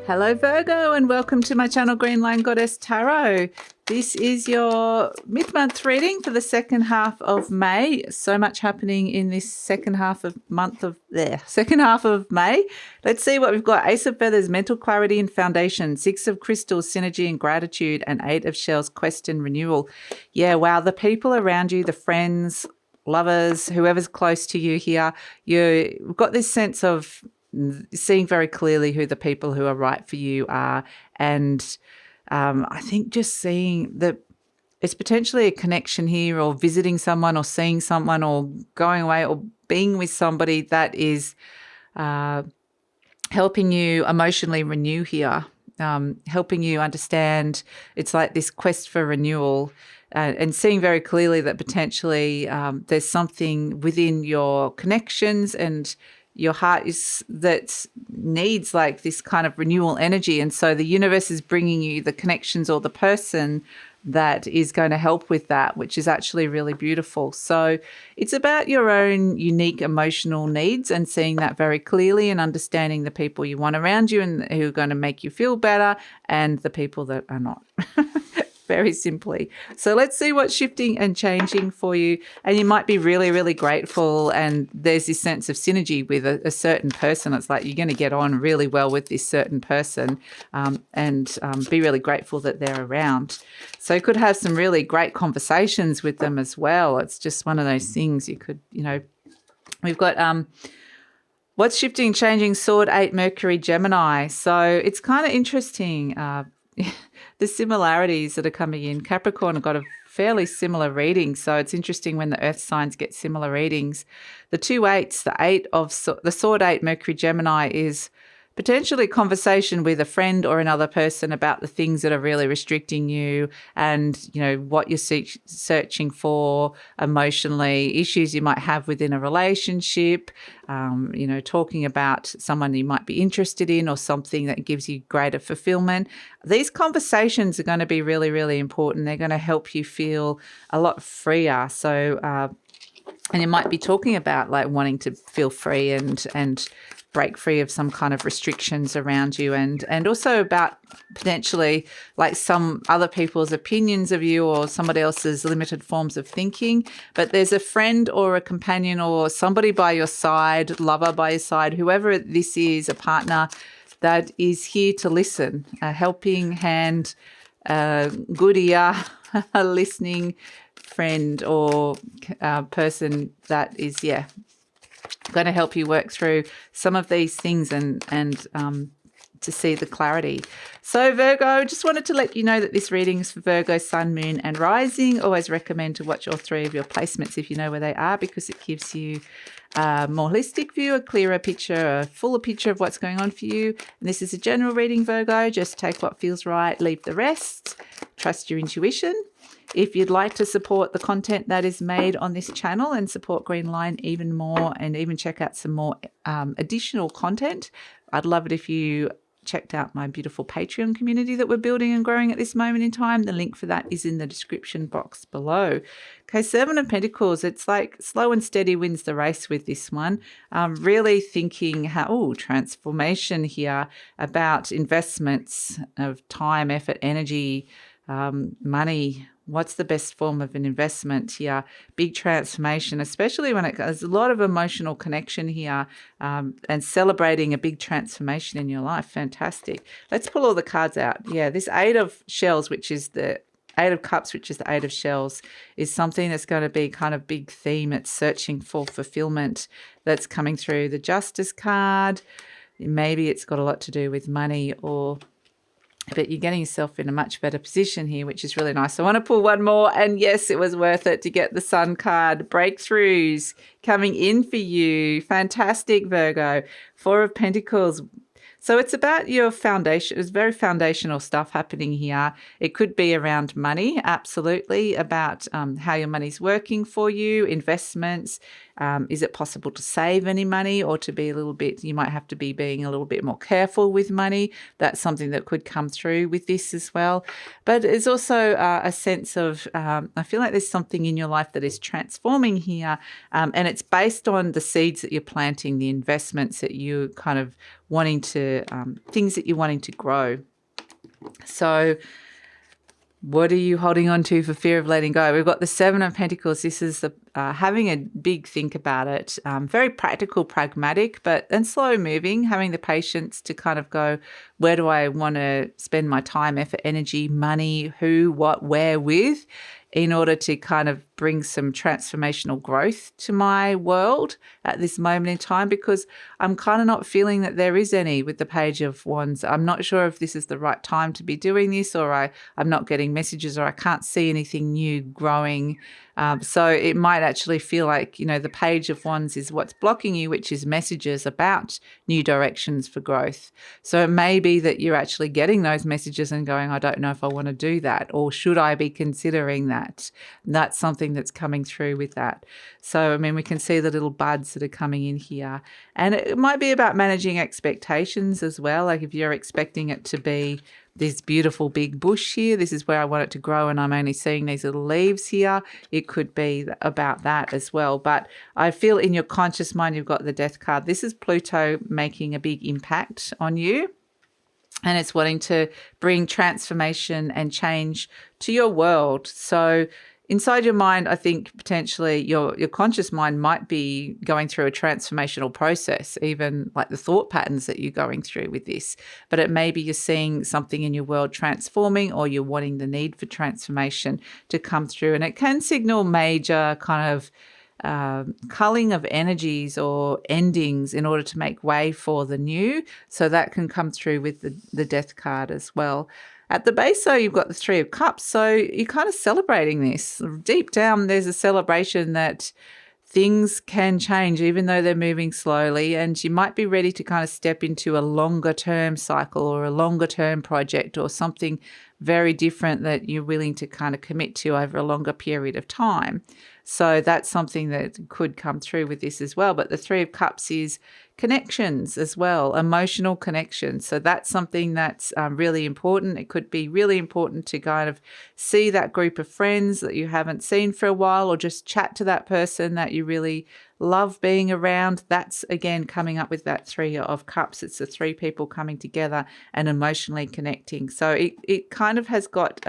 Hello Virgo, and welcome to my channel Green Line Goddess Tarot. This is your mid-month reading for the second half of May. So much happening in this second half of May. Let's see what we've got. Ace of Feathers, mental clarity and foundation. Six of Crystals, synergy and gratitude. And Eight of Shells, quest and renewal. Yeah, wow, the people around you, the friends, lovers, whoever's close to you here, you've got this sense of seeing very clearly who the people who are right for you are. And I think just seeing that it's potentially a connection here, or visiting someone or seeing someone or going away or being with somebody that is helping you emotionally renew here, helping you understand. It's like this quest for renewal. And seeing very clearly that potentially there's something within your connections and your heart that needs like this kind of renewal energy. And so the universe is bringing you the connections or the person that is going to help with that, which is actually really beautiful. So it's about your own unique emotional needs and seeing that very clearly and understanding the people you want around you and who are going to make you feel better and the people that are not. Very simply. So let's see what's shifting and changing for you. And you might be really, really grateful. And there's this sense of synergy with a certain person. It's like you're going to get on really well with this certain person and be really grateful that they're around. So you could have some really great conversations with them as well. It's just one of those things you could, we've got what's shifting, changing, Sword 8, Mercury, Gemini. So it's kind of interesting. The similarities that are coming in. Capricorn have got a fairly similar reading, so it's interesting when the earth signs get similar readings. The 2 8s, the Sword 8, Mercury, Gemini is potentially conversation with a friend or another person about the things that are really restricting you and, what you're searching for emotionally, issues you might have within a relationship, talking about someone you might be interested in or something that gives you greater fulfillment. These conversations are going to be really, really important. They're going to help you feel a lot freer. So, and you might be talking about like wanting to feel free and break free of some kind of restrictions around you, and also about potentially like some other people's opinions of you or somebody else's limited forms of thinking. But there's a friend or a companion or somebody by your side, lover by your side, whoever this is, a partner that is here to listen, a helping hand, a good ear, a listening friend or person that is, going to help you work through some of these things and to see the clarity. So Virgo, just wanted to let you know that this reading is for Virgo, Sun, Moon and Rising. Always recommend to watch all three of your placements if you know where they are, because it gives you a more holistic view, a clearer picture, a fuller picture of what's going on for you. And this is a general reading, Virgo. Just take what feels right, leave the rest. Trust your intuition. If you'd like to support the content that is made on this channel and support Green Line even more, and even check out some more additional content, I'd love it if you checked out my beautiful Patreon community that we're building and growing at this moment in time. The link for that is in the description box below. Okay, Seven of Pentacles. It's like slow and steady wins the race with this one. Really thinking transformation here about investments of time, effort, energy, money. What's the best form of an investment here? Big transformation, especially when there's a lot of emotional connection here, and celebrating a big transformation in your life. Fantastic. Let's pull all the cards out. Yeah, this Eight of Shells, which is the Eight of Cups, which is the Eight of Shells, is something that's going to be kind of big theme. It's searching for fulfillment that's coming through. The Justice card, maybe it's got a lot to do with money, but you're getting yourself in a much better position here, which is really nice. I want to pull one more, and yes, it was worth it to get the Sun card. Breakthroughs coming in for you. Fantastic, Virgo. Four of Pentacles. So it's about your foundation. It's very foundational stuff happening here. It could be around money, absolutely, about how your money's working for you, investments. Is it possible to save any money, or to be a little bit, you might have to be being a little bit more careful with money? That's something that could come through with this as well. But it's also a sense of, I feel like there's something in your life that is transforming here, and it's based on the seeds that you're planting, the investments that you're kind of wanting to, things that you're wanting to grow. So what are you holding on to for fear of letting go? We've got the Seven of Pentacles. This is the having a big think about it. Very practical, pragmatic, and slow moving, having the patience to kind of go, where do I want to spend my time, effort, energy, money, who, what, where, with, in order to kind of bring some transformational growth to my world at this moment in time, because I'm kind of not feeling that there is any with the Page of Wands. I'm not sure if this is the right time to be doing this, or I'm not getting messages, or I can't see anything new growing. So it might actually feel like, the Page of Wands is what's blocking you, which is messages about new directions for growth. So it may be that you're actually getting those messages and going, I don't know if I want to do that, or should I be considering that? That's something that's coming through with that. So, I mean, we can see the little buds that are coming in here. And it might be about managing expectations as well. Like if you're expecting it to be this beautiful big bush here, this is where I want it to grow, and I'm only seeing these little leaves here. It could be about that as well. But I feel in your conscious mind, you've got the Death card. This is Pluto making a big impact on you. And it's wanting to bring transformation and change to your world. So inside your mind, I think potentially your conscious mind might be going through a transformational process, even like the thought patterns that you're going through with this. But it may be you're seeing something in your world transforming, or you're wanting the need for transformation to come through. And it can signal major kind of culling of energies or endings in order to make way for the new. So that can come through with the Death card as well. At the base, though, you've got the Three of Cups. So you're kind of celebrating this. Deep down, there's a celebration that things can change even though they're moving slowly, and you might be ready to kind of step into a longer term cycle or a longer term project or something very different that you're willing to kind of commit to over a longer period of time. So that's something that could come through with this as well. But the Three of Cups is connections as well, emotional connections. So that's something that's really important. It could be really important to kind of see that group of friends that you haven't seen for a while, or just chat to that person that you really love being around. That's, again, coming up with that Three of Cups. It's the three people coming together and emotionally connecting. So it kind of has got...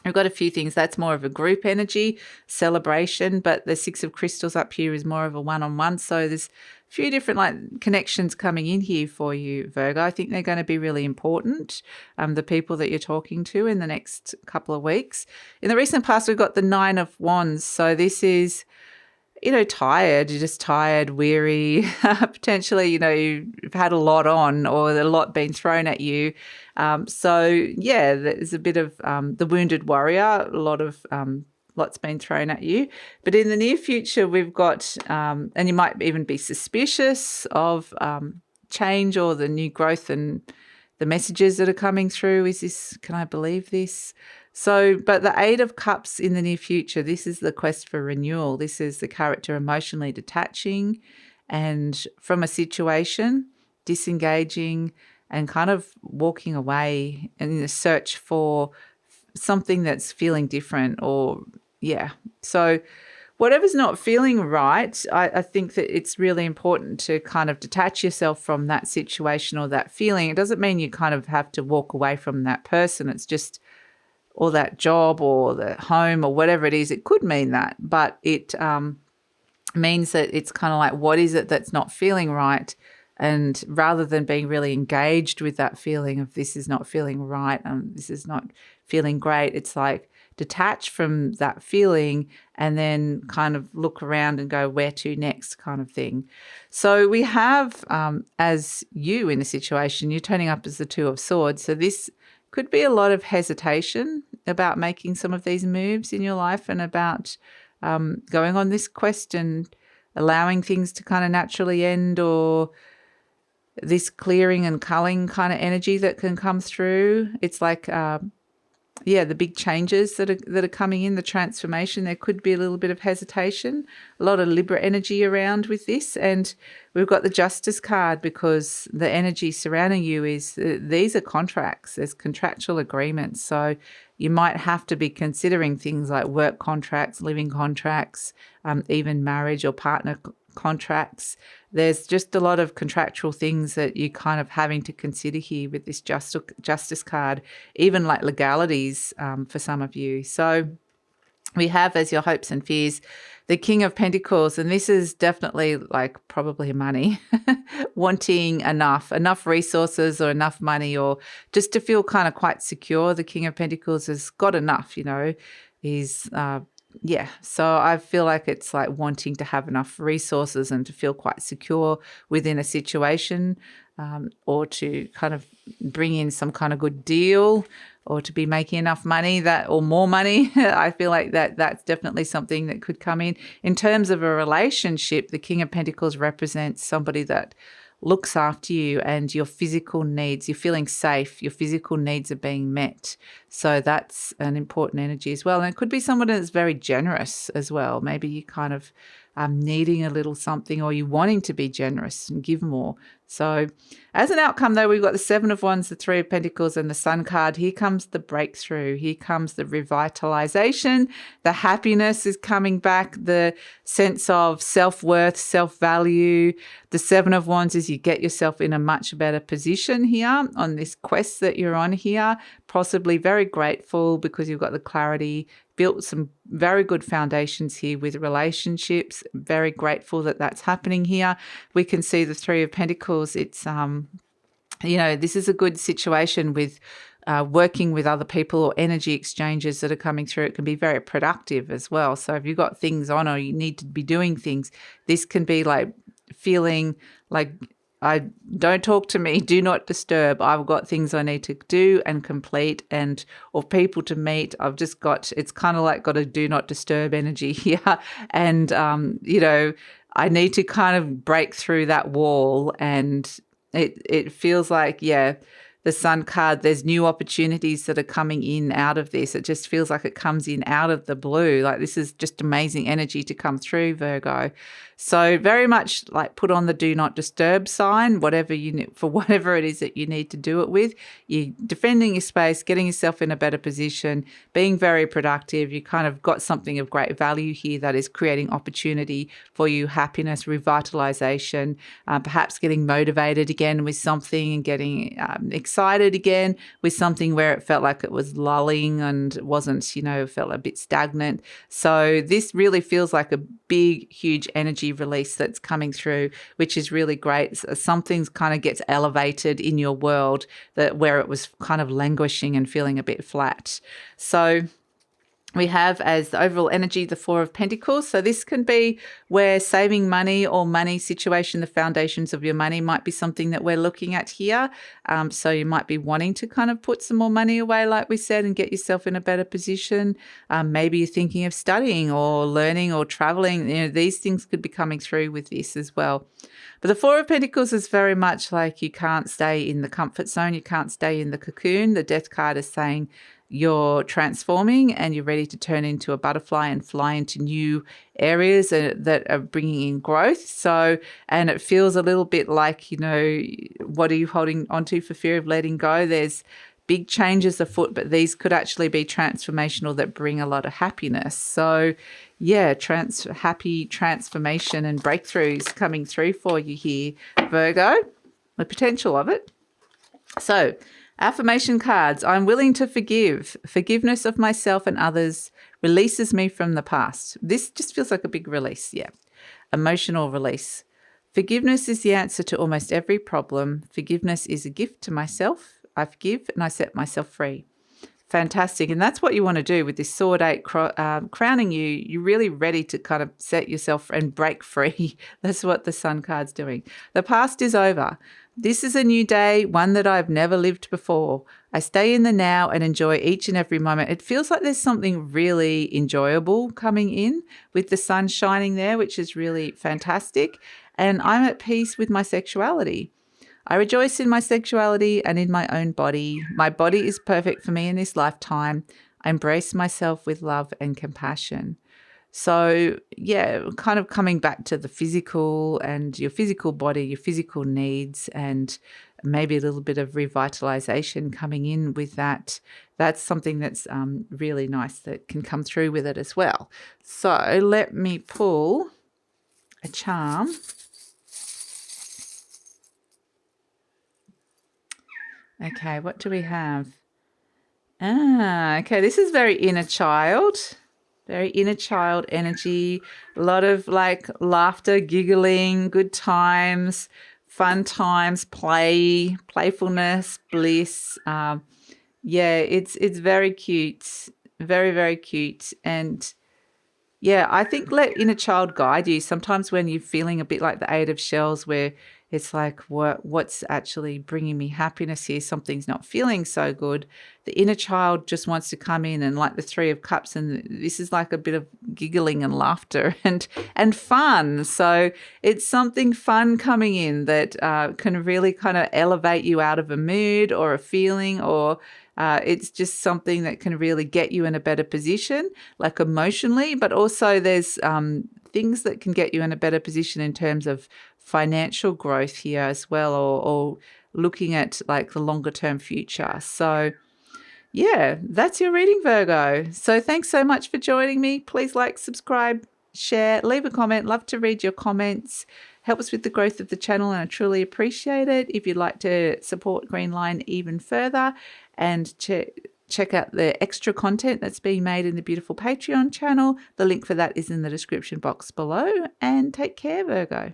We've got a few things. That's more of a group energy, celebration, but the Six of Crystals up here is more of a one-on-one. So there's a few different connections coming in here for you, Virgo. I think they're going to be really important, the people that you're talking to in the next couple of weeks. In the recent past, we've got the Nine of Wands. So this is... tired, you're just tired, weary, potentially, you've had a lot on, or a lot been thrown at you. So yeah, there's a bit of the wounded warrior, a lot of lots been thrown at you. But in the near future, we've got, and you might even be suspicious of change or the new growth and the messages that are coming through. Can I believe this? So, but the Eight of Cups in the near future, this is the quest for renewal. This is the character emotionally detaching and from a situation, disengaging and kind of walking away in the search for something that's feeling different, or, yeah. So whatever's not feeling right, I think that it's really important to kind of detach yourself from that situation or that feeling. It doesn't mean you kind of have to walk away from that person. It's just... or that job or the home or whatever it is. It could mean that, but it means that it's kind of like, what is it that's not feeling right? And rather than being really engaged with that feeling of this is not feeling right and this is not feeling great, it's like detach from that feeling and then kind of look around and go, where to next, kind of thing. So we have, as you in a situation, you're turning up as the Two of Swords. So this could be a lot of hesitation about making some of these moves in your life, and about going on this quest and allowing things to kind of naturally end, or this clearing and culling kind of energy that can come through. It's like the big changes that are coming in, the transformation. There could be a little bit of hesitation, a lot of Libra energy around with this. And we've got the Justice card because the energy surrounding you is these are contracts. There's contractual agreements. So you might have to be considering things like work contracts, living contracts, even marriage or partner contracts. There's just a lot of contractual things that you're kind of having to consider here with this justice card, even like legalities for some of you. So we have as your hopes and fears the King of Pentacles, and this is definitely like probably money, wanting enough resources or enough money, or just to feel kind of quite secure. The King of Pentacles has got enough, he's so I feel like it's like wanting to have enough resources and to feel quite secure within a situation, or to kind of bring in some kind of good deal, or to be making enough money or more money. I feel like that's definitely something that could come in. In terms of a relationship, the King of Pentacles represents somebody that looks after you and your physical needs. You're feeling safe. Your physical needs are being met. So that's an important energy as well. And it could be someone that's very generous as well. Maybe you kind of needing a little something, or you wanting to be generous and give more. So as an outcome, though, we've got the Seven of Wands, the Three of Pentacles, and the Sun card. Here comes the breakthrough. Here comes the revitalization. The happiness is coming back, the sense of self-worth, self-value. The Seven of Wands is you get yourself in a much better position here on this quest that you're on here, possibly very grateful because you've got the clarity, built some very good foundations here with relationships. Very grateful that that's happening here. We can see the Three of Pentacles. It's, this is a good situation with working with other people or energy exchanges that are coming through. It can be very productive as well. So if you've got things on or you need to be doing things, this can be like feeling like, don't talk to me, do not disturb. I've got things I need to do and complete, or people to meet. It's kind of like got a do not disturb energy here. And, I need to kind of break through that wall. And it feels like, the Sun card, there's new opportunities that are coming in out of this. It just feels like it comes in out of the blue. Like this is just amazing energy to come through, Virgo. So very much like put on the do not disturb sign, whatever it is that you need to do it with. You're defending your space, getting yourself in a better position, being very productive. You kind of got something of great value here that is creating opportunity for you, happiness, revitalization, perhaps getting motivated again with something and getting excited again with something where it felt like it was lulling and wasn't, felt a bit stagnant. So this really feels like a big, huge energy release that's coming through, which is really great. Something kind of gets elevated in your world where it was kind of languishing and feeling a bit flat. So we have as the overall energy, the Four of Pentacles. So this can be where saving money or money situation, the foundations of your money might be something that we're looking at here. So you might be wanting to kind of put some more money away, like we said, and get yourself in a better position. Maybe you're thinking of studying or learning or traveling. These things could be coming through with this as well. But the Four of Pentacles is very much like you can't stay in the comfort zone. You can't stay in the cocoon. The Death card is saying you're transforming and you're ready to turn into a butterfly and fly into new areas that are bringing in growth. So, and it feels a little bit like, what are you holding onto for fear of letting go? There's big changes afoot, but these could actually be transformational that bring a lot of happiness. So, happy transformation and breakthroughs coming through for you here, Virgo, the potential of it. So, affirmation cards. I'm willing to forgive. Forgiveness of myself and others releases me from the past. This just feels like a big release. Emotional release. Forgiveness is the answer to almost every problem. Forgiveness is a gift to myself. I forgive and I set myself free. Fantastic. And that's what you want to do with this Sword 8 crowning you. You're really ready to kind of set yourself and break free. That's what the Sun card's doing. The past is over. This is a new day, one that I've never lived before. I stay in the now and enjoy each and every moment. It feels like there's something really enjoyable coming in with the sun shining there, which is really fantastic. And I'm at peace with my sexuality. I rejoice in my sexuality and in my own body. My body is perfect for me in this lifetime. I embrace myself with love and compassion. So, yeah, kind of coming back to the physical and your physical body, your physical needs, and maybe a little bit of revitalization coming in with that. That's something that's really nice that can come through with it as well. So let me pull a charm. Okay, what do we have? Okay, this is very inner child. Very inner child energy. A lot of like laughter, giggling, good times, fun times, play, playfulness, bliss. Yeah, it's very cute. Very, very cute. And yeah, I think let inner child guide you. Sometimes when you're feeling a bit like the Eight of Shells, where it's like, what's actually bringing me happiness here? Something's not feeling so good. The inner child just wants to come in, and like the Three of Cups, and this is like a bit of giggling and laughter and fun. So it's something fun coming in that can really kind of elevate you out of a mood or a feeling, or it's just something that can really get you in a better position, like emotionally, but also there's things that can get you in a better position in terms of financial growth here as well, or looking at like the longer term future. So yeah, that's your reading, Virgo. So thanks so much for joining me. Please like, subscribe, share, leave a comment. Love to read your comments. Helps with the growth of the channel, and I truly appreciate it. If you'd like to support Greenline even further and check out the extra content that's being made in the beautiful Patreon channel, the link for that is in the description box below. And take care, Virgo.